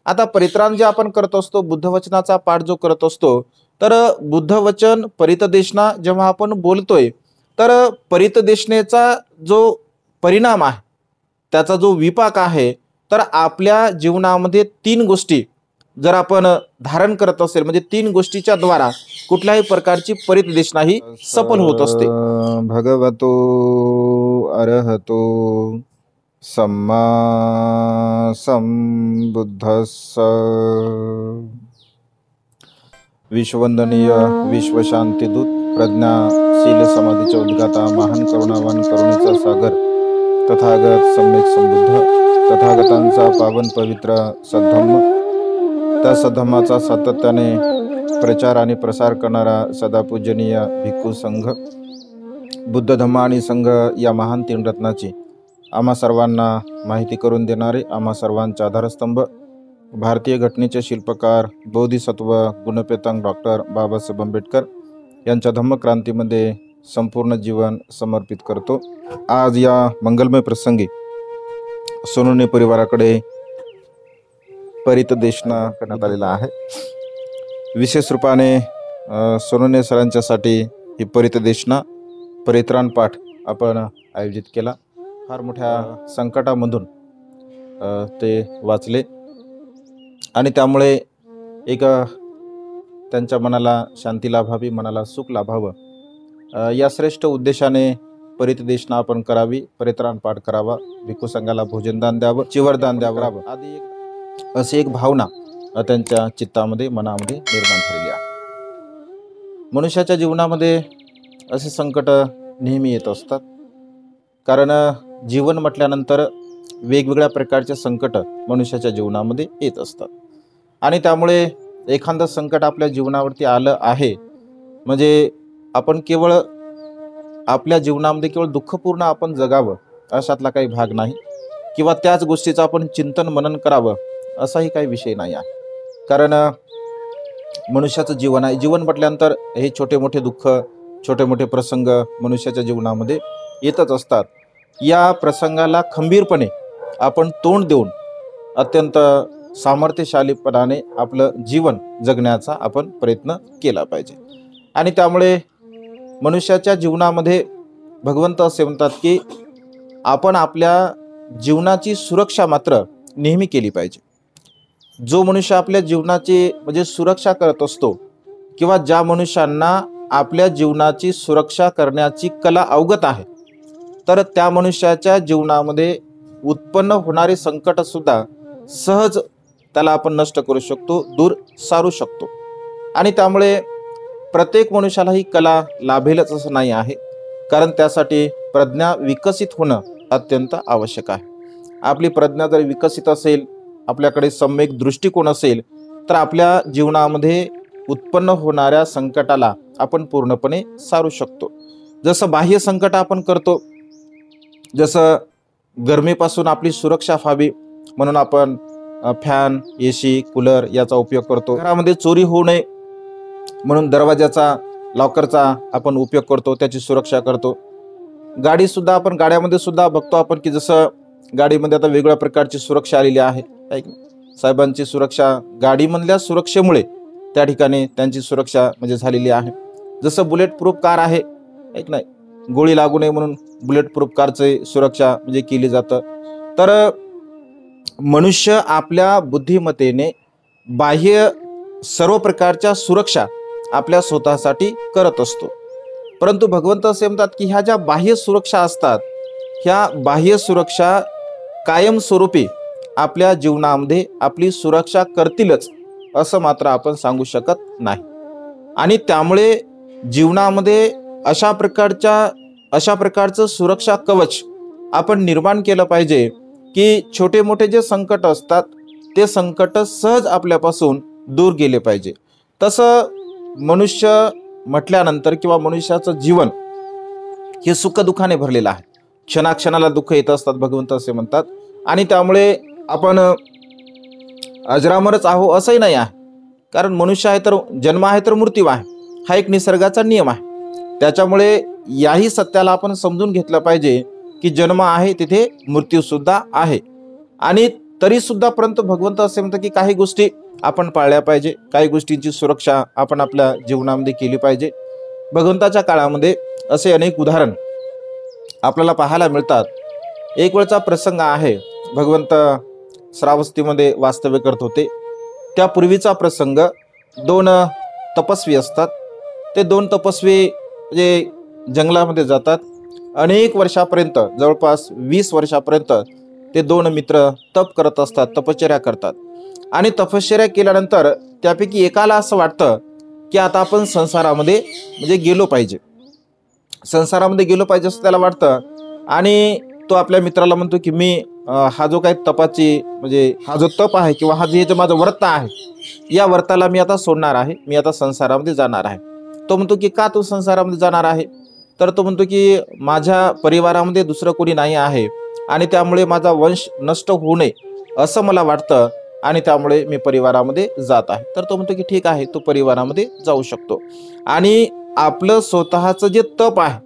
आता परित्राण जे आपण करत असतो, बुद्धवचनाचा पाठ जो करत असतो, तर बुद्धवचन परितदेशना जेव्हा आपण बोलतोय, तर परितदेशनेचा जो परिणाम आहे, त्याचा जो विपाक आहे, तर आपल्या जीवनामध्ये 3 गोष्टी जर आपण धारण करत असेल, म्हणजे 3 गोष्टीच्या द्वारा कुठल्याही प्रकारची परितदेशना ही सफल होत असते. भगवतो अरहतो सम्मा संबुद्धस्स। विश्ववंदनीय विश्वशांतीदूत प्रज्ञाशील समाधीच्या उद्गाता महान करुणावान करुणेचा सागर तथागत सम्यक संबुद्ध तथागतांचा पावन पवित्र सद्धम्म, त्या सद्धम्माचा सातत्याने प्रचार आणि प्रसार करणारा सदापूजनीय भिक्खू संघ, बुद्ध धम्म आणि संघ या महान 3 रत्नाची आम्हा सर्वांना माहिती करून देणारे, आम्हा सर्वांचा आधारस्तंभ, भारतीय घटनेचे शिल्पकार बोधिसत्व गुणपेतांग डॉक्टर बाबासाहेब आंबेडकर यांच्या धम्मक्रांतीमध्ये संपूर्ण जीवन समर्पित करतो। आज या मंगलमय प्रसंगी सोनोने परिवाराकडे परितदेशना करण्यात आलेला आहे। विशेष रूपाने सोनोने सरांच्यासाठी ही परितदेशना परित्राण पाठ आपण आयोजित केला। फार मोठ्या संकटामधून ते वाचले आणि त्यामुळे एक त्यांच्या मनाला शांती लाभावी, मनाला सुख लाभावं, या श्रेष्ठ उद्देशाने परितदेशना आपण करावी, परित्राण पाठ करावा, भिक्खू संघाला भोजनदान द्यावं, चिवरदान द्यावं, आदी अशी एक भावना त्यांच्या चित्तामध्ये मनामध्ये निर्माण झालेली आहे। मनुष्याच्या जीवनामध्ये असे संकट नेहमी येत असतात, कारण जीवन म्हटल्यानंतर वेगवेगळ्या प्रकारचे संकट मनुष्याच्या जीवनामध्ये येत असतात आणि त्यामुळे एखादं संकट आपल्या जीवनावरती आलं आहे म्हणजे आपण केवळ आपल्या जीवनामध्ये केवळ दुःखपूर्ण आपण जगावं अशातला काही भाग नाही, किंवा त्याच गोष्टीचं आपण चिंतन मनन करावं असाही काही विषय नाही आहे। कारण मनुष्याचं जीवन आहे, जीवन म्हटल्यानंतर हे छोटे मोठे दुःख, छोटे मोठे प्रसंग मनुष्याच्या जीवनामध्ये येतच असतात। या प्रसंगाला खंबीरपणे आपण तोंड देऊन अत्यंत सामर्थ्यशालीपणाने आपलं जीवन जगण्याचा आपण प्रयत्न केला पाहिजे। आणि त्यामुळे मनुष्याच्या जीवनामध्ये भगवंत असे म्हणतात की आपण आपल्या जीवनाची सुरक्षा मात्र नेहमी केली पाहिजे। जो मनुष्य आपल्या जीवनाची म्हणजे सुरक्षा करत असतो, किंवा ज्या मनुष्यांना आपल्या जीवनाची सुरक्षा करण्याची कला अवगत आहे, तर त्या मनुष्याच्या जीवनामध्ये उत्पन्न होणारे संकट सुद्धा सहज त्याला आपण नष्ट करू शकतो, दूर सारू शकतो। आणि त्यामुळे प्रत्येक मनुष्याला ही कला लाभेलच असं नाही आहे, कारण त्यासाठी प्रज्ञा विकसित होणं अत्यंत आवश्यक आहे। आपली प्रज्ञा जर विकसित असेल, आपल्याकडे सम्यक दृष्टिकोन असेल, तर आपल्या जीवनामध्ये उत्पन्न होणाऱ्या संकटाला आपण पूर्णपणे सारू शकतो। जसं बाह्य संकट आपण करतो, जसं गरमीपासून आपली सुरक्षा व्हावी म्हणून आपण फॅन, एसी, कूलर याचा उपयोग करतो। घरामध्ये चोरी होऊ नये म्हणून दरवाजाचा, लॉकरचा आपण उपयोग करतो, त्याची सुरक्षा करतो। गाडीसुद्धा आपण गाड्यामध्ये सुद्धा बघतो आपण की जसं गाडीमध्ये आता वेगवेगळ्या प्रकारची सुरक्षा आलेली आहे, साहेबांची सुरक्षा, गाडीमधल्या सुरक्षेमुळे त्या ठिकाणी त्यांची सुरक्षा म्हणजे झालेली आहे। जसं बुलेट प्रूफ कार आहे, ऐक नाही, गोळी लागू नये म्हणून बुलेट प्रूफ कारची सुरक्षा म्हणजे केली जातं। तर मनुष्य आपल्या बुद्धिमत्तेने बाह्य सर्व प्रकारच्या सुरक्षा आपल्या स्वतःसाठी करत असतो, परंतु भगवंत असे म्हणतात की ह्या ज्या बाह्य सुरक्षा असतात, ह्या बाह्य सुरक्षा कायमस्वरूपी आपल्या जीवनामध्ये आपली सुरक्षा करतीलच असं मात्र आपण सांगू शकत नाही। आणि त्यामुळे जीवनामध्ये अशा प्रकारचं सुरक्षा कवच आपण निर्माण केलं पाहिजे की छोटे मोठे जे संकट असतात ते संकट सहज आपल्यापासून दूर गेले पाहिजे। तसं मनुष्य म्हटल्यानंतर किंवा मनुष्याचं जीवन हे सुखदुःखाने भरलेलं आहे, क्षणाक्षणाला दुःख येत असतात भगवंत असे म्हणतात। आणि त्यामुळे आपण अजरामरच आहो असंही नाही आहे, कारण मनुष्य आहे तर जन्म आहे तर मृत्यू आहे, हा एक निसर्गाचा नियम आहे। त्याच्यामुळे याही सत्याला आपण समजून घेतलं पाहिजे की जन्म आहे तिथे मृत्यू सुद्धा आहे, आणि तरी सुद्धा परंतु भगवंत असे म्हणतात की काही गोष्टी आपण पाळल्या पाहिजे, काही गोष्टींची सुरक्षा आपण आपल्या जीवनामध्ये केली पाहिजे. भगवंताच्या काळामध्ये असे अनेक उदाहरण आपल्याला पाहायला मिळतात. एक वेळचा प्रसंग आहे, भगवंत श्रावस्तीमध्ये वास्तव्य करत होते. त्यापूर्वीचा प्रसंग, दोन तपस्वी असतात. ते दोन तपस्वी म्हणजे जंगलामध्ये जातात. अनेक वर्षापर्यंत, जवळपास 20 वर्षापर्यंत ते दोन मित्र तप करत असतात, तपश्चर्या करतात. आणि तपश्चर्या केल्यानंतर त्यापैकी एकाला असं वाटतं की आता आपण संसारामध्ये म्हणजे गेलो पाहिजे, संसारामध्ये गेलो पाहिजे असं त्याला वाटतं. आणि तो आपल्या मित्राला म्हणतो की मी हा जो काही तपाची म्हणजे हा जो तप आहे किंवा हा जे माझं व्रत आहे, या व्रताला मी आता सोडणार आहे, मी आता संसारामध्ये जाणार आहे. तो म्हणतो की का तू संसारामध्ये जाणार आहे? तर तो म्हणतो की माझ्या परिवारामध्ये दुसरं कोणी नाही आहे आणि त्यामुळे माझा वंश नष्ट होऊ नये असं मला वाटतं आणि त्यामुळे मी परिवारामध्ये जात आहे. तर तो म्हणतो की ठीक आहे, तू परिवारामध्ये जाऊ शकतो. आणि आपलं स्वतःचं जे तप आहे,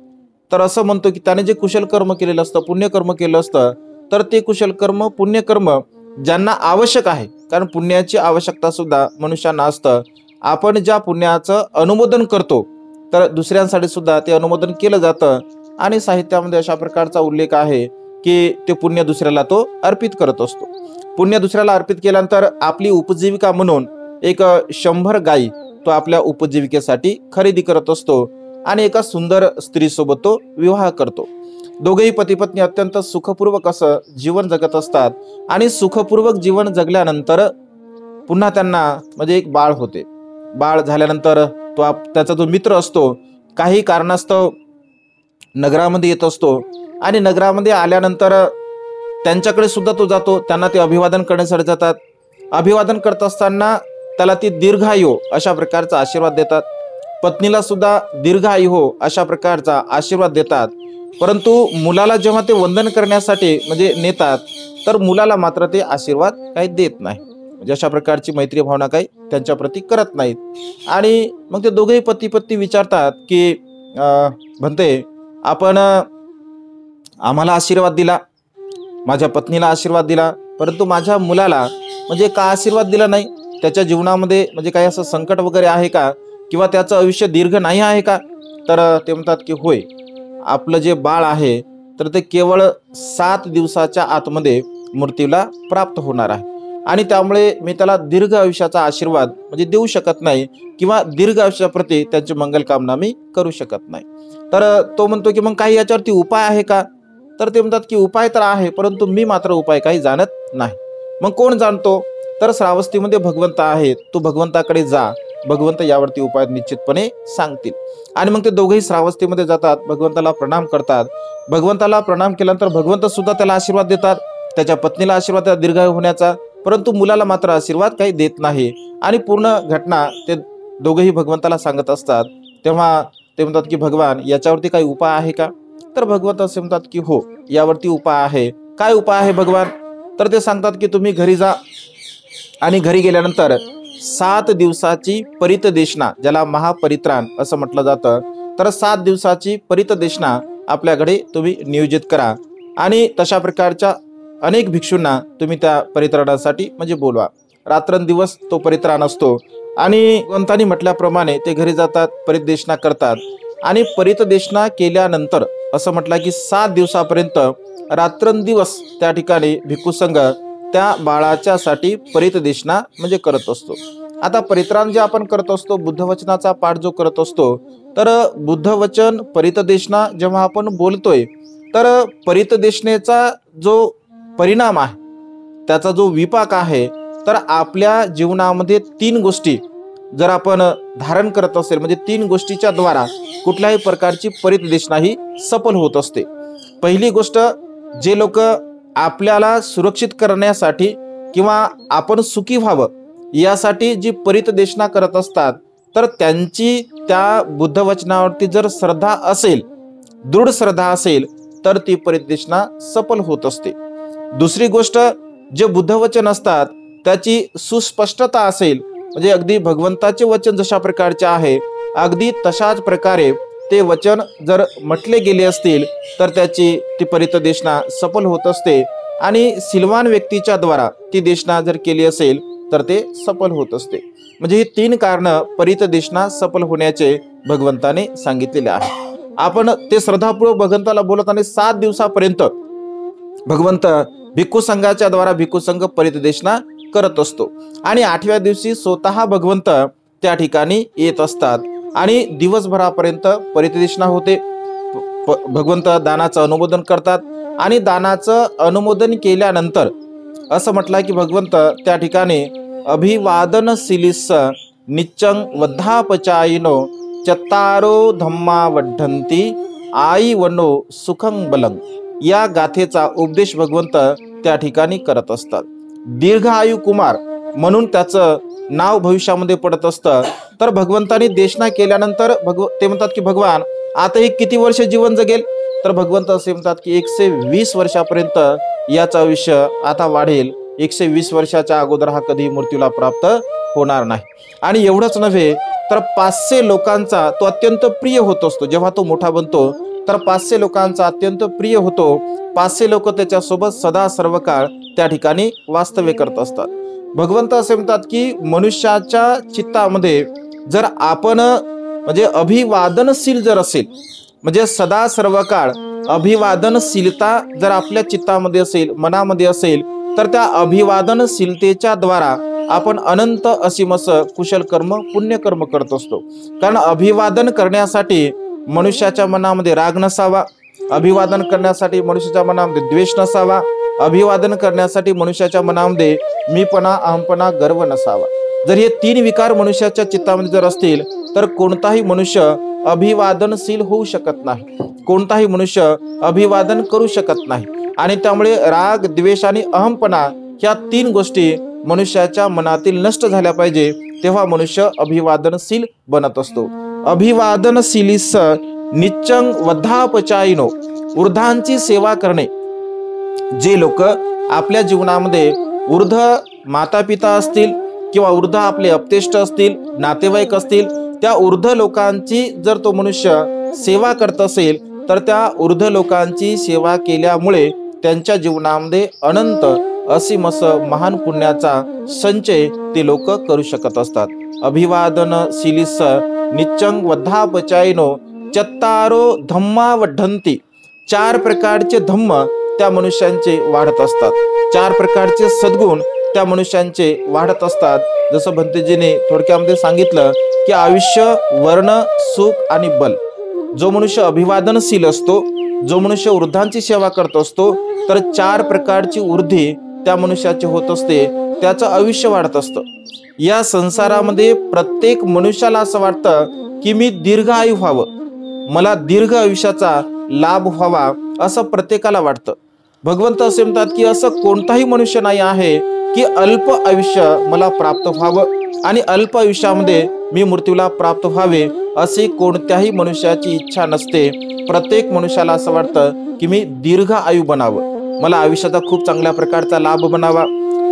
तर असं म्हणतो की त्याने जे कुशल कर्म केलेलं असतं, पुण्यकर्म केलं असतं, तर ते कुशल कर्म पुण्यकर्म ज्यांना आवश्यक आहे, कारण पुण्याची आवश्यकता सुद्धा मनुष्यांना असतं. आपण ज्या पुण्याचं अनुमोदन करतो तर दुसऱ्यांसाठी सुद्धा ते अनुमोदन केलं जातं. आणि साहित्यामध्ये अशा प्रकारचा उल्लेख आहे की ते पुण्य दुसऱ्याला तो अर्पित करत असतो. पुण्य दुसऱ्याला अर्पित केल्यानंतर आपली उपजीविका म्हणून एक 100 गायी तो आपल्या उपजीविकेसाठी खरेदी करत असतो आणि एका सुंदर स्त्रीसोबत तो विवाह करतो. दोघेही पती पत्नी अत्यंत सुखपूर्वक असं जीवन जगत असतात. आणि सुखपूर्वक जीवन जगल्यानंतर पुन्हा त्यांना म्हणजे एक बाळ होते. बाळ झाल्यानंतर तो त्याचा जो मित्र असतो काही कारणास्तव नगरामध्ये येत असतो आणि नगरामध्ये आल्यानंतर त्यांच्याकडे सुद्धा तो जातो. त्यांना ते अभिवादन करण्यासाठी जातात. अभिवादन करत असताना त्याला ती दीर्घायू अशा प्रकारचा आशीर्वाद देतात. पत्नीला सुद्धा दीर्घायू हो अशा प्रकारचा आशीर्वाद देतात. परंतु मुलाला जेव्हा ते वंदन करण्यासाठी म्हणजे नेतात, तर मुलाला मात्र ते आशीर्वाद काही देत नाही. म्हणजे अशा प्रकारची मैत्री भावना काही त्यांच्या प्रती करत नाहीत. आणि मग ते दोघेही पती पत्नी विचारतात की म्हणते आपण आम्हाला आशीर्वाद दिला, माझ्या पत्नीला आशीर्वाद दिला, परंतु माझ्या मुलाला म्हणजे का आशीर्वाद दिला नाही? त्याच्या जीवनामध्ये म्हणजे काही असं संकट वगैरे आहे का, किंवा त्याचं आयुष्य दीर्घ नाही आहे का? तर ते म्हणतात की होय, आपलं जे बाळ आहे तर ते केवळ 7 दिवसाच्या आतमध्ये मृत्यूला प्राप्त होणार आहे आणि त्यामुळे मी त्याला दीर्घ आयुष्याचा आशीर्वाद म्हणजे देऊ शकत नाही किंवा दीर्घ आयुष्याप्रती त्यांची मंगल कामना मी करू शकत नाही. तर तो म्हणतो की मग काही याच्यावरती उपाय आहे का? तर ते म्हणतात की उपाय तर आहे, परंतु मी मात्र उपाय काही जाणत नाही. मग कोण जाणतो? तर श्रावस्तीमध्ये भगवंत आहेत, तू भगवंताकडे जा, भगवंत यावरती उपाय निश्चितपणे सांगतील. आणि मग ते दोघेही श्रावस्तीमध्ये जातात, भगवंताला प्रणाम करतात. भगवंताला प्रणाम केल्यानंतर भगवंत सुद्धा त्याला आशीर्वाद देतात, त्याच्या पत्नीला आशीर्वाद देतात दीर्घायू होण्याचा, परंतु मुलाला मात्र आशीर्वाद काही देत नाही. आणि पूर्ण घटना ते दोघेही भगवंताला सांगत असतात. तेव्हा ते म्हणतात की भगवान याच्यावरती काही उपाय आहे का? तर भगवंत असे म्हणतात की हो, यावरती उपाय आहे. काय उपाय आहे भगवान? तर ते सांगतात की तुम्ही घरी जा आणि घरी गेल्यानंतर 7 दिवसाची परितदेशना, ज्याला महापरित्राण असं म्हटलं जातं, तर 7 दिवसाची परितदेशना आपल्याकडे तुम्ही नियोजित करा आणि तशा प्रकारच्या अनेक भिक्षूंना तुम्ही त्या परित्राणासाठी म्हणजे बोलवा. रात्रंदिवस तो परित्राण असतो. आणि भगवंतांनी म्हटल्याप्रमाणे ते घरी जातात, परितदेशना करतात. आणि परितदेशना केल्यानंतर असं म्हटलं की 7 दिवसापर्यंत रात्रंदिवस त्या ठिकाणी भिक्खुसंघ त्या बाळाच्यासाठी परितदेशना म्हणजे करत असतो. आता परित्राण जे आपण करत असतो, बुद्धवचनाचा पाठ जो करत असतो, तर बुद्धवचन परितदेशना जेव्हा आपण बोलतोय, तर परितदेशनेचा जो परिणाम आहे, त्याचा जो विपाक आहे, तर आपल्या जीवनामध्ये 3 गोष्टी जर आपण धारण करत असेल, म्हणजे 3 गोष्टीच्या द्वारा कुठल्याही प्रकारची परितदेशना ही सफल होत असते. पहिली गोष्ट, जे लोक आपल्याला सुरक्षित करण्यासाठी किंवा आपण सुखी व्हावं यासाठी जी परितदेशना करत असतात, तर त्यांची त्या बुद्धवचनावरती जर श्रद्धा असेल, दृढ श्रद्धा असेल, तर ती परितदेशना सफल होत असते. दुसरी गोष्ट, जे बुद्धवचन असतात त्याची सुस्पष्टता असेल, म्हणजे अगदी भगवंताचे वचन जशा प्रकारचे आहे अगदी तशाच प्रकारे ते वचन जर म्हटले गेले असतील, तर त्याची ती परितदेशना सफल होत असते. आणि सिलवान व्यक्तीच्या द्वारा ती देशना जर केली असेल तर ते सफल होत असते. म्हणजे ही 3 कारणं परितदेशना सफल होण्याचे भगवंताने सांगितलेले आहे. आपण ते श्रद्धापूर्वक भगवंताला बोलत आणि 7 दिवसापर्यंत भगवंत भिक्खू संघाच्या द्वारा भिक्खू संघ परितदेशना करत असतो आणि 8व्या दिवशी स्वतः भगवंत त्या ठिकाणी येत असतात आणि दिवसभरापर्यंत परितदेशना होते. भगवंत दानाचं अनुमोदन करतात आणि दानाचं अनुमोदन केल्यानंतर असं म्हटलं की भगवंत त्या ठिकाणी अभिवादनशीलिस निच्चं वद्धापचायिनो चत्तारो धम्मा वड्ढन्ति आई वनो सुखं बलं या गाथेचा उपदेश भगवंत त्या ठिकाणी करत असतात. दीर्घायू कुमार म्हणून त्याचं नाव भविष्यामध्ये पडत असतं. तर भगवंताने देशना केल्यानंतर ते म्हणतात की भगवान आता हे किती वर्ष जीवन जगेल. तर भगवंत असे म्हणतात की 120 वर्षापर्यंत याचं आयुष्य आता वाढेल. 120 वर्षाच्या अगोदर हा कधी मृत्यूला प्राप्त होणार नाही. आणि एवढंच नव्हे तर 500 लोकांचा तो अत्यंत प्रिय होत असतो. जेव्हा तो मोठा बनतो तर 500 लोकांचा अत्यंत प्रिय होतो. 500 लोक त्याच्यासोबत सदा सर्व काळ त्या ठिकाणी वास्तव्य करत असतात. भगवंत असे म्हणतात की मनुष्याच्या चित्तामध्ये जर आपण म्हणजे अभिवादनशील जर असेल, म्हणजे सदा सर्व काळ अभिवादनशीलता जर आपल्या चित्तामध्ये असेल, मनामध्ये असेल, तर त्या अभिवादनशीलतेच्या द्वारा आपण अनंत असीमस कुशल कर्म पुण्यकर्म करत असतो. कारण अभिवादन करण्यासाठी मनुष्याच्या मनामध्ये राग नसावा, अभिवादन करण्यासाठी मनुष्याच्या मनामध्ये द्वेष नसावा, अभिवादन करण्यासाठी मनुष्याच्या मनामध्ये मीपणा, अहमपणा, गर्व नसावा. जर हे 3 विकार मनुष्याच्या चित्तामध्ये जर असतील तर कोणताही मनुष्य अभिवादनशील होऊ शकत नाही, कोणताही मनुष्य अभिवादन करू शकत नाही. आणि त्यामुळे राग, द्वेष आणि अहमपणा ह्या 3 गोष्टी मनुष्याच्या मनातील नष्ट झाल्या पाहिजे, तेव्हा मनुष्य अभिवादनशील बनत असतो. अभिवादनशीलिस निच्चं वद्धापचायिनो वृद्धांची सेवा करणे. जे लोक आपल्या जीवनामध्ये वृद्ध माता पिता असतील किंवा वृद्ध आपले अपतेष्ट असतील, नातेवाईक असतील, त्या वृद्ध लोकांची जर तो मनुष्य सेवा करत असेल तर त्या वृद्ध लोकांची सेवा केल्यामुळे त्यांच्या जीवनामध्ये अनंत असीमस महान पुण्याचा संचय ते लोक करू शकत असतात. अभिवादनशीलिस निच्चं वद्धापचायिनो चत्तारो धम्मा वड्ढन्ति 4 प्रकारचे धम्म त्या मनुष्यांचे वाढत असतात, 4 प्रकारचे सद्गुण त्या मनुष्यांचे वाढत असतात. जसं भंतेजीने थोडक्यामध्ये सांगितलं की आयुष्य, वर्ण, सुख आणि बल. जो मनुष्य अभिवादनशील असतो, जो मनुष्य वृद्धांची सेवा करत असतो, तर 4 प्रकारची वृद्धी त्या मनुष्याची होत असते, त्याचं आयुष्य वाढत असतं. या संसारामध्ये प्रत्येक मनुष्याला असं वाटतं की मी दीर्घायू व्हावं, मला दीर्घ आयुष्याचा लाभ व्हावा, असं प्रत्येकाला वाटतं. भगवंत असे म्हणतात की असं कोणताही मनुष्य नाही आहे की अल्प आयुष्य मला प्राप्त व्हावं आणि अल्प आयुष्यामध्ये मी मृत्यूला प्राप्त व्हावे अशी कोणत्याही मनुष्याची इच्छा नसते. प्रत्येक मनुष्याला असं वाटतं की मी दीर्घ आयु बनावं, मला आयुष्याचा खूप चांगल्या प्रकारचा लाभ बनावा.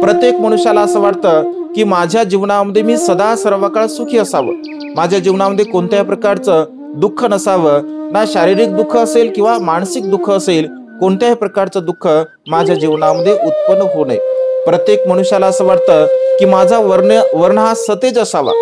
प्रत्येक मनुष्याला असं वाटतं की माझ्या जीवनामध्ये मी सदा सर्व काळ सुखी असावं, माझ्या जीवनामध्ये कोणत्याही प्रकारचं दुःख नसावं, ना शारीरिक दुःख असेल किंवा मानसिक दुःख असेल, कोणत्याही प्रकारचं दुःख माझ्या जीवनामध्ये उत्पन्न होऊ नये. प्रत्येक मनुष्याला असं वाटतं की माझा वर्ण हा सतेज असावा,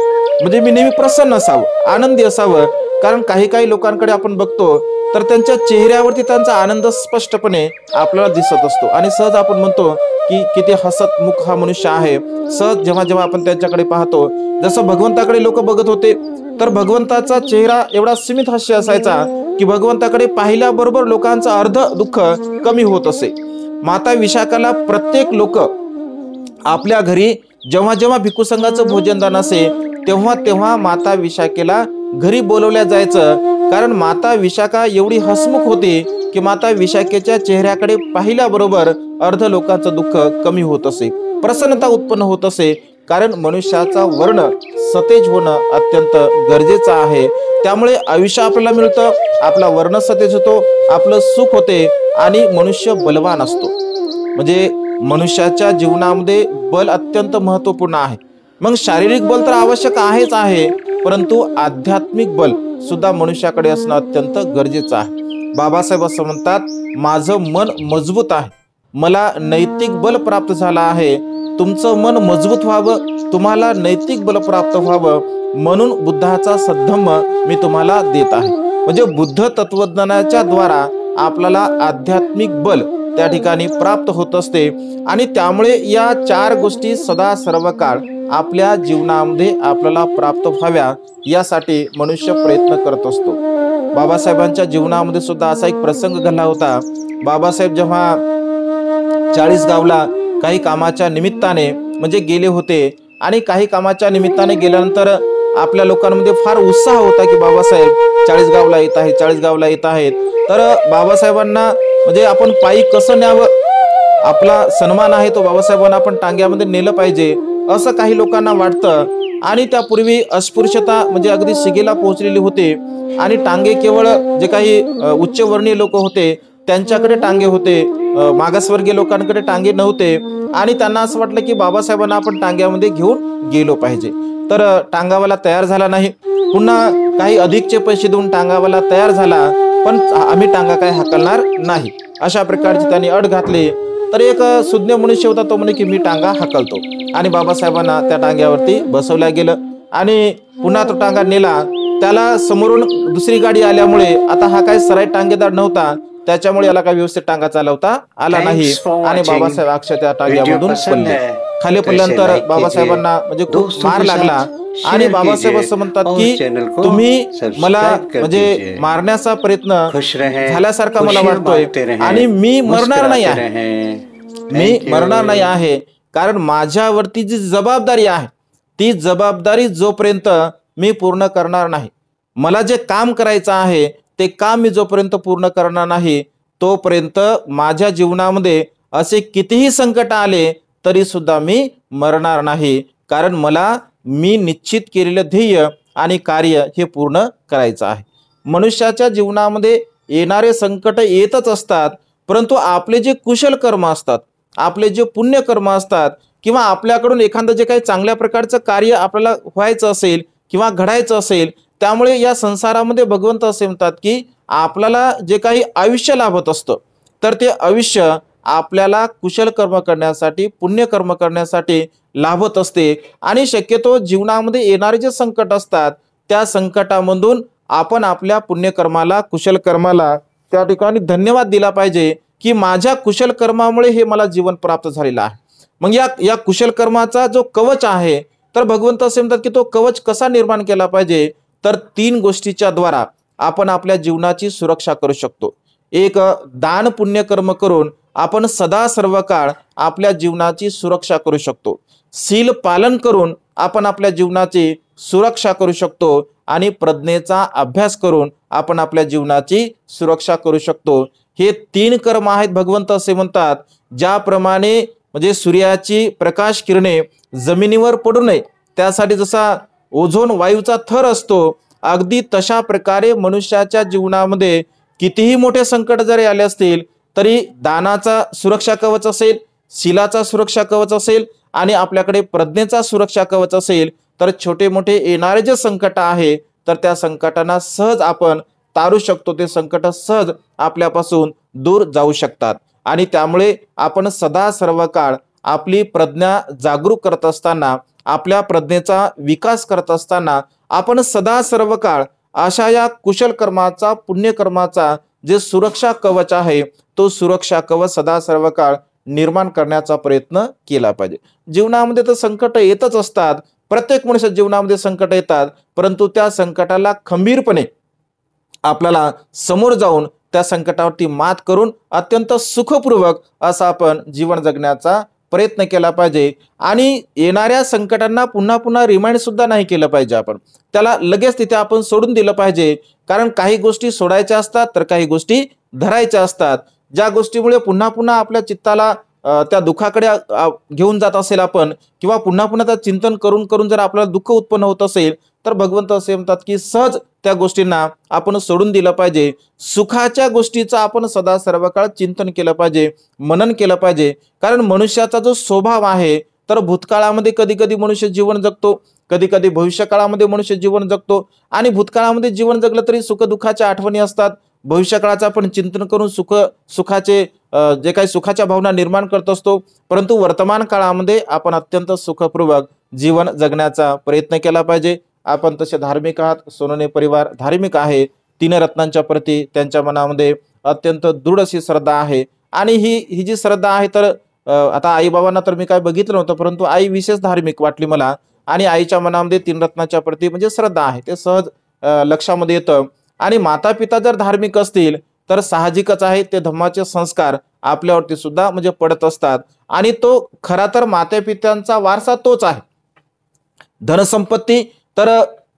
म्हणजे मी नेहमी प्रसन्न असावं, आनंदी असावं. कारण काही लोकांकडे आपण बघतो तर त्यांच्या चेहऱ्यावरती त्यांचा आनंद स्पष्टपणे आपल्याला दिसत असतो आणि सहज आपण म्हणतो की किती हसतमुख हा मनुष्य आहे. सहज जेव्हा आपण त्यांच्याकडे पाहतो, जसं भगवंताकडे लोक बघत होते तर भगवंताचा चेहरा एवढा सीमित हास्य असायचा की भगवंताकडे पाहिल्याबरोबर लोकांचं अर्ध दुःख कमी होत असे. माता विशाखाला प्रत्येक लोक आपल्या घरी जेव्हा भिक्खू संघाचं भोजनदान असे तेव्हा माता विशाखेला घरी बोलवल्या जायचं. कारण माता विशाखा एवढी हसमुख होती की माता विशाखेच्या चेहऱ्याकडे पाहिल्याबरोबर अर्ध लोकांचं दुःख कमी होत असे, प्रसन्नता उत्पन्न होत असे. कारण मनुष्याचा वर्ण सतेज होणं अत्यंत गरजेचं आहे. त्यामुळे आयुष्य आपल्याला मिळतं, आपला वर्ण सतेज होतो, आपलं सुख होते आणि मनुष्य बलवान असतो. म्हणजे मनुष्याच्या जीवनामध्ये बल अत्यंत महत्वपूर्ण आहे. मग शारीरिक बल तर आवश्यक आहेच आहे, परंतु आध्यात्मिक बल सुद्धा मनुष्याकडे असणं अत्यंत गरजेचं आहे. बाबासाहेब असं म्हणतात, माझं मन मजबूत आहे मला नैतिक बल प्राप्त झालं आहे. तुमचं मन मजबूत व्हावं, तुम्हाला नैतिक बल प्राप्त व्हावं म्हणून बुद्धाचा सद्धम्म मी तुम्हाला देत आहे. म्हणजे बुद्ध तत्वज्ञानाच्या द्वारा आपल्याला आध्यात्मिक बल त्या ठिकाणी प्राप्त होत असते आणि त्यामुळे या 4 गोष्टी सदा सर्व काळ आपल्या जीवनामध्ये आपल्याला प्राप्त व्हाव्या यासाठी मनुष्य प्रयत्न करत असतो. बाबासाहेबांच्या जीवनामध्ये सुद्धा असा एक प्रसंग घडला होता. बाबासाहेब जेव्हा 40 गावला काही कामाच्या निमित्ताने म्हणजे गेले होते आणि काही कामाच्या निमित्ताने गेल्यानंतर आपल्या लोकांमध्ये फार उत्साह होता की बाबासाहेब 40 गावला येत आहेत, 40 गावला येत आहेत. तर बाबासाहेबांना म्हणजे आपण पायी कसं न्यावं, आपला सन्मान आहे तो बाबासाहेबांना आपण टांग्यामध्ये नेलं पाहिजे असं काही लोकांना वाटतं. आणि त्यापूर्वी अस्पृश्यता म्हणजे अगदी शिगेला पोहोचलेली होते आणि टांगे केवळ जे काही उच्चवर्णीय लोक होते त्यांच्याकडे टांगे होते, मागासवर्गीय लोकांकडे टांगे नव्हते आणि त्यांना असं वाटलं की बाबासाहेबांना आपण टांग्यामध्ये घेऊन गेलो पाहिजे. तर टांगावाला तयार झाला नाही. पुन्हा काही अधिकचे पैसे देऊन टांगावाला तयार झाला, पण आम्ही टांगा काय हाकलणार नाही अशा प्रकारची त्यांनी अट घातली. तर एक सुज्ञ मनुष्य होता, तो म्हणे की मी टांगा हाकलतो आणि बाबासाहेबांना त्या टांग्यावरती बसवल्या गेलं आणि पुन्हा तो टांगा नेला. त्याला समोरून दुसरी गाडी आल्यामुळे आता हा काय सराई टांगेदार नव्हता, त्याच्यामुळे याला काय व्यवस्थित टांगा चालवता आला नाही आणि बाबासाहेब अक्षय त्या टांग्यामधून पडले. खाली पडल्यानंतर बाबासाहेबांना म्हणजे खूप मार लागला आणि बाबासाहेब असं म्हणतात की तुम्ही मला म्हणजे मारण्याचा प्रयत्न झाल्यासारखा मला वाटतोय आणि मी मरणार नाही आहे, मी मरणार नाही आहे, कारण माझ्यावरती जी जबाबदारी आहे ती जबाबदारी जोपर्यंत मी पूर्ण करणार नाही, मला जे काम करायचं आहे ते काम मी जोपर्यंत पूर्ण करणार नाही तोपर्यंत माझ्या जीवनामध्ये असे कितीही संकट आले तरी सुद्धा मी मरणार नाही, कारण मला मी निश्चित केलेलं ध्येय आणि कार्य हे पूर्ण करायचं आहे. मनुष्याच्या जीवनामध्ये येणारे संकट येतच असतात, परंतु आपले जे कुशल कर्म असतात, आपले जे पुण्य कर्म असतात किंवा आपल्याकडून एखादं जे काही चांगल्या प्रकारचं कार्य आपल्याला व्हायचं असेल किंवा घडायचं असेल, त्यामुळे या संसारामध्ये भगवंत असे म्हणतात की आपल्याला जे काही आयुष्य लाभत असतं तर ते आयुष्य आपल्याला कुशल कर्म करण्यासाठी, पुण्य कर्म करण्यासाठी लाभत असते. आणि शक्यतो जीवनामध्ये येणारे जे संकट असतात त्या संकटामधून आपण आपल्या पुण्यकर्माला, कुशल कर्माला त्या ठिकाणी धन्यवाद दिला पाहिजे की माझ्या कुशल कर्मामुळे हे मला जीवन प्राप्त झालेलं आहे. मग या कुशल कर्माचा जो कवच आहे, तर भगवंत असे म्हणतात की तो कवच कसा निर्माण केला पाहिजे, तर 3 गोष्टीच्या द्वारा आपण आपल्या जीवनाची सुरक्षा करू शकतो. एक, दान पुण्य कर्म करून आपण सदा सर्व काळ आपल्या जीवनाची सुरक्षा करू शकतो. शील पालन करून आपण आपल्या जीवनाची सुरक्षा करू शकतो आणि प्रज्ञेचा अभ्यास करून आपण आपल्या जीवनाची सुरक्षा करू शकतो. हे 3 कर्म आहेत. भगवंत असे म्हणतात ज्याप्रमाणे म्हणजे सूर्याची प्रकाश किरणे जमिनीवर पडू नये त्यासाठी जसा ओझोन वायूचा थर असतो, अगदी तशा प्रकारे मनुष्याच्या जीवनामध्ये कितीही मोठे संकट जरी आले असतील तरी दानाचा सुरक्षा कवच असेल, शीलाचा सुरक्षा कवच असेल आणि आपल्याकडे प्रज्ञेचा सुरक्षा कवच असेल तर छोटे मोठे येणारे जे संकट आहे तर त्या संकटांना सहज आपण तारू शकतो. ते संकट सहज आपल्यापासून दूर जाऊ शकतात आणि त्यामुळे आपण सदा सर्व काळ आपली प्रज्ञा जागरूक करत असताना, आपल्या प्रज्ञेचा विकास करत असताना आपण सदा सर्व काळ अशा या कुशल कर्माचा, पुण्यकर्माचा जे सुरक्षा कवच आहे तो सुरक्षा कवच सदा सर्व काळ निर्माण करण्याचा प्रयत्न केला पाहिजे. जीवनामध्ये तर संकट येतच असतात, प्रत्येक मनुष्य जीवनामध्ये संकट येतात, परंतु त्या संकटाला खंबीरपणे आपल्याला समोर जाऊन त्या संकटावरती मात करून अत्यंत सुखपूर्वक असं आपण जीवन जगण्याचा प्रयत्न केला पाहिजे. आणि येणाऱ्या संकटांना पुन्हा पुन्हा रिमाइंड सुद्धा नाही केलं पाहिजे. आपण त्याला लगेच तिथे आपण सोडून दिलं पाहिजे, कारण काही गोष्टी सोडायच्या असतात तर काही गोष्टी धरायच्या असतात. ज्या गोष्टीमुळे पुन्हा पुन्हा आपल्या चित्ताला त्या दुःखाकडे घेऊन जात असेल आपण किंवा पुन्हा पुन्हा त्या चिंतन करून करून जर आपल्याला दुःख उत्पन्न होत असेल तर भगवंत असे म्हणतात की सहज त्या गोष्टींना आपण सोडून दिलं पाहिजे. सुखाच्या गोष्टीचं आपण सदा सर्व काळ चिंतन केलं पाहिजे, मनन केलं पाहिजे. कारण मनुष्याचा जो स्वभाव आहे तर भूतकाळामध्ये कधी कधी मनुष्य जीवन जगतो, कधी कधी भविष्यकाळामध्ये मनुष्य जीवन जगतो आणि भूतकाळामध्ये जीवन जगलं तरी सुखदुःखाच्या आठवणी असतात, भविष्यकाळाचं आपण चिंतन करून सुखाचे जे काही सुखाच्या भावना निर्माण करत असतो, परंतु वर्तमान काळामध्ये आपण अत्यंत सुखपूर्वक जीवन जगण्याचा प्रयत्न केला पाहिजे. आपण तसे धार्मिक आहात, सोनोने परिवार धार्मिक आहे. तीन रत्नांच्या प्रती त्यांच्या मनामध्ये अत्यंत दृढ अशी श्रद्धा आहे. आणि ही जी श्रद्धा आहे तर आता आई बाबांना तर मी काय बघितलं नव्हतं, परंतु आई विशेष धार्मिक वाटली मला. आणि आईच्या मनामध्ये तीन रत्नाच्या प्रती म्हणजे श्रद्धा आहे, ते सहज लक्षामध्ये येतं. आणि माता पिता जर धार्मिक असतील तर साहजिकच आहे ते धम्माचे संस्कार आपल्यावरती सुद्धा म्हणजे पडत असतात. आणि तो खरा तर माता पित्यांचा वारसा तोच आहे. धनसंपत्ती तर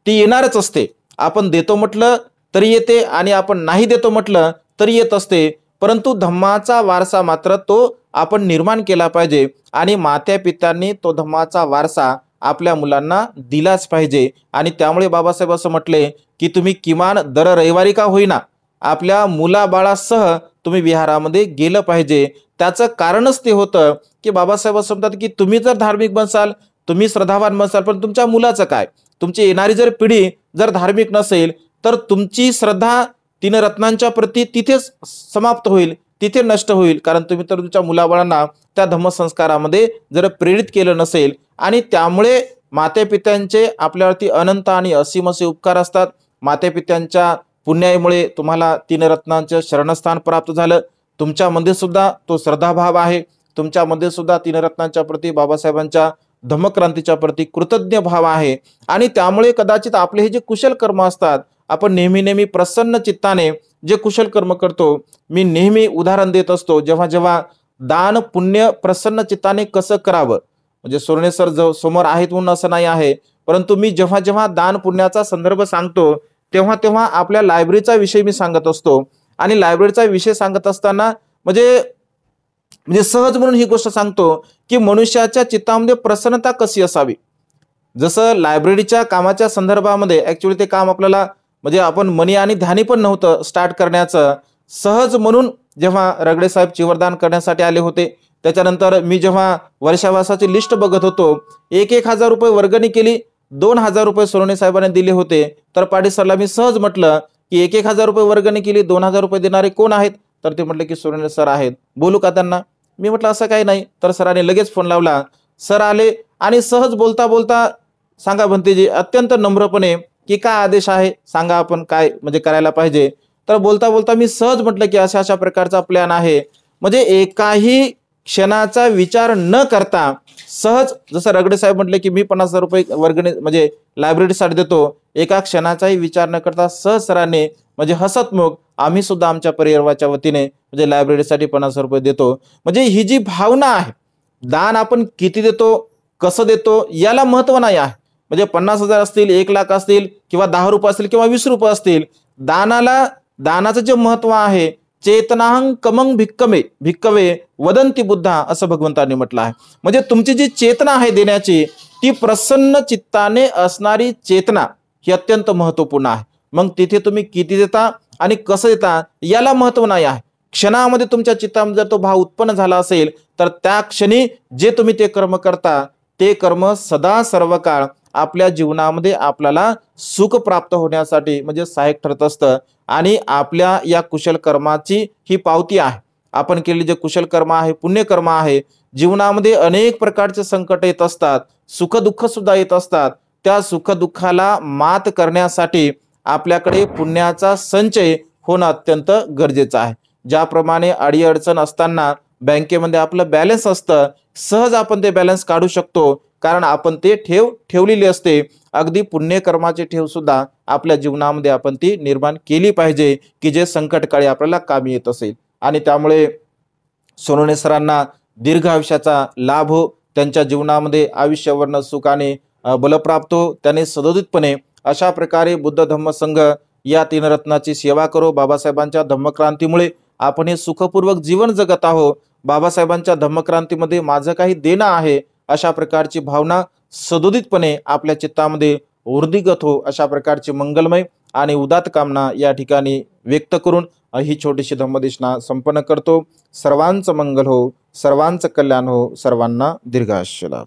ती येणारच असते. आपण देतो म्हटलं तरी येते आणि आपण नाही देतो म्हटलं तरी येत असते. परंतु धम्माचा वारसा मात्र तो आपण निर्माण केला पाहिजे. आणि मात्या पित्यांनी तो धम्माचा वारसा आपल्या मुलांना दिलाच पाहिजे. आणि त्यामुळे बाबासाहेब असं म्हटले की तुम्ही किमान दर रविवारी का होईना आपल्या मुलाबाळासह तुम्ही विहारामध्ये गेलं पाहिजे. त्याचं कारणच ते होतं की बाबासाहेब असं म्हणतात की तुम्ही जर धार्मिक बनसाल, तुम्ही श्रद्धावान बनसाल, पण तुमच्या मुलाचं काय, तुमची येणारी जर पिढी जर धार्मिक नसेल तर तुमची श्रद्धा तीन रत्नांच्या प्रती तिथेच समाप्त होईल, तिथे नष्ट होईल. कारण तुम्ही तर तुमच्या मुलाबाळांना त्या धम्मसंस्कारामध्ये जर प्रेरित केलं नसेल. आणि त्यामुळे मातेपित्यांचे आपल्यावरती अनंत आणि असीम असे उपकार असतात. मातेपित्यांच्या पुण्याईमुळे तुम्हाला तीन रत्नांचं शरणस्थान प्राप्त झालं. तुमच्यामध्ये सुद्धा तो श्रद्धाभाव आहे, तुमच्यामध्ये सुद्धा तीन रत्नांच्या प्रती बाबासाहेबांच्या धम्मक्रांतीच्या प्रती कृतज्ञ भाव आहे. आणि त्यामुळे कदाचित आपले हे जे कुशल कर्म असतात, आपण नेहमी प्रसन्न चित्ताने जे कुशल कर्म करतो, मी नेहमी उदाहरण देत असतो, जेव्हा जेव्हा दान पुण्य प्रसन्न चित्ताने कसं करावं, म्हणजे सोरणे सर जो समोर आहेत म्हणून असं नाही आहे, परंतु मी जेव्हा जेव्हा दान पुण्याचा संदर्भ सांगतो तेव्हा तेव्हा आपल्या लायब्ररीचा विषय मी सांगत असतो. आणि लायब्ररीचा विषय सांगत असताना म्हणजे सहज म्हणून ही गोष्ट सांगतो की मनुष्याच्या चित्तामध्ये प्रसन्नता कशी असावी. जसं लायब्ररीच्या कामाच्या संदर्भामध्ये ऍक्च्युली ते काम आपल्याला म्हणजे आपण मनी आणि ध्यानी पण नव्हतं स्टार्ट करण्याचं. सहज म्हणून जेव्हा रगडे साहेब चिवरदान करण्यासाठी आले होते, त्याच्यानंतर मी जेव्हा वर्षावासाची लिस्ट बघत होतो, 1,000 रुपये वर्गणी केली, 2,000 रुपये सोनवणे साहेबांनी दिले होते. तर पाटील सरला मी सहज म्हटलं की 1,000 रुपये वर्गणी केली, 2,000 रुपये देणारे कोण आहेत? तर ते म्हटले की सोनवणे सर आहेत, बोलू का त्यांना? मी म्हटलं असं काही नाही. तर सरांनी लगेच फोन लावला. सर आले आणि सहज बोलता बोलता सांगा भंतेजी अत्यंत नम्रपणे की काय आदेश आहे सांगा, आपण काय म्हणजे करायला पाहिजे. तर बोलता बोलता मी सहज म्हटलं की अशा अशा प्रकारचा प्लॅन आहे. म्हणजे एकाही क्षणाचा विचार न करता सहज, जसं रगडे साहेब म्हटले की मी 50,000 रुपये वर्गणी म्हणजे लायब्ररीसाठी देतो, एका क्षणाचाही विचार न करता सहज सरांनी म्हणजे हसतमुख आम्ही सुद्धा आमच्या परिवाराच्या वतीने म्हणजे लायब्ररीसाठी 50,000 रुपये देतो. म्हणजे ही जी भावना आहे, दान आपण किती देतो, कसं देतो याला महत्व नाही आहे. म्हणजे 50,000 असतील, 1,00,000 असतील किंवा 10 रुपये असतील किंवा 20 रुपये असतील, दानाचं जे महत्व आहे, चेतनाहं कमंग भिक्कवे वदंती बुद्धा असं भगवंतांनी म्हटलं आहे. म्हणजे तुमची जी चेतना आहे देण्याची, ती प्रसन्न चित्ताने असणारी चेतना ही अत्यंत महत्वपूर्ण आहे. मग तिथे तुम्ही किती देता आणि कसं देता याला महत्व नाही आहे. क्षणामध्ये तुमच्या चित्तामध्ये जर तो भाव उत्पन्न झाला असेल तर त्या क्षणी जे तुम्ही ते कर्म करता, ते कर्म सदा सर्व काळ आपल्या जीवनामध्ये आपल्याला सुख प्राप्त होण्यासाठी म्हणजे सहाय्यक ठरत असतं. आणि आपल्या या कुशल कर्माची ही पावती आहे. आपण केलेले जे कुशल कर्म आहे, पुण्यकर्म आहे, जीवनामध्ये अनेक प्रकारचे संकट येत असतात, सुख दुःख सुद्धा येत असतात. त्या सुख दुःखाला मात करण्यासाठी आपल्याकडे पुण्याचा संचय होणं अत्यंत गरजेचं आहे. ज्याप्रमाणे अडीअडचण असताना बँकेमध्ये आपलं बॅलन्स असतं, सहज आपण ते बॅलन्स काढू शकतो, कारण आपण ते ठेवलेली असते. अगदी पुण्यकर्माची ठेव सुद्धा आपल्या जीवनामध्ये आपण ती निर्माण केली पाहिजे की जे संकटकाळी आपल्याला कामी येत असेल. आणि त्यामुळे सोनवणे सरांना दीर्घ आयुष्याचा लाभ हो, त्यांच्या जीवनामध्ये आयुष्यवर्ण सुखाने बलप्राप्त हो, त्याने सदोदितपणे अशा प्रकारे बुद्ध धम्म संघ या तीन रत्नाची सेवा करो. बाबासाहेबांच्या धम्मक्रांतीमुळे आपण हे सुखपूर्वक जीवन जगत आहोत. बाबासाहेबांच्या धम्मक्रांतीमध्ये माझं काही देणं आहे अशा प्रकारची भावना सदोदितपणे आपल्या चित्तामध्ये वृद्धिगत हो, अशा प्रकारची मंगलमय आणि उदात्त कामना या ठिकाणी व्यक्त करून ही छोटीशी धम्मदेशना संपन्न करतो. सर्वांचं मंगल हो, सर्वांचं कल्याण हो, सर्वांना दीर्घायुष्य लाभ.